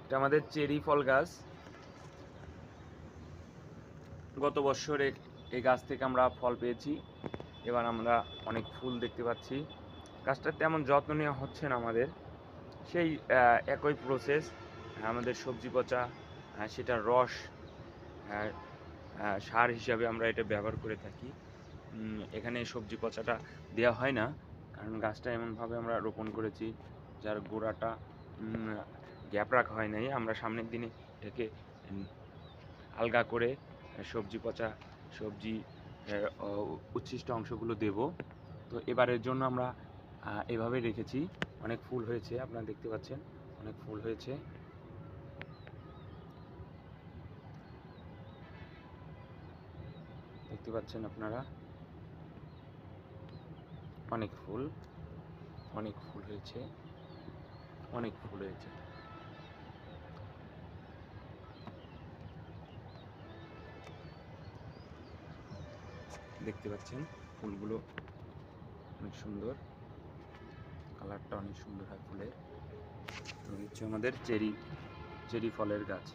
এটা আমাদের চেরি ফল গাছ। গত বছর এই গাছ থেকে আমরা ফল পেয়েছি। এবার আমরা অনেক ফুল দেখতে পাচ্ছি। গাছটার তেমন যত্ন নেওয়া হচ্ছে না আমাদের, সেই একই প্রসেস। আমাদের সবজি পচা, সেটার রস সার হিসাবে আমরা এটা ব্যবহার করে থাকি। এখানে সবজি পচাটা দেওয়া হয় না, কারণ গাছটা এমনভাবে আমরা রোপণ করেছি যার গোড়াটা গ্যাপ রাখা হয় নাই। আমরা সামনের দিনে এটাকে আলগা করে সবজি পচা, সবজি উচ্ছিষ্ট অংশগুলো দেব। তো এবারের জন্য আমরা এভাবে রেখেছি। অনেক ফুল হয়েছে, আপনারা দেখতে পাচ্ছেন, অনেক ফুল হয়েছে। দেখতে পাচ্ছেন আপনারা, অনেক ফুল, অনেক ফুল হয়েছে, অনেক ফুল হয়েছে। দেখতে পাচ্ছেন ফুলগুলো অনেক সুন্দর, কালারটা অনেক সুন্দর হয় ফুলের। তো হচ্ছে আমাদের চেরি ফলের গাছ।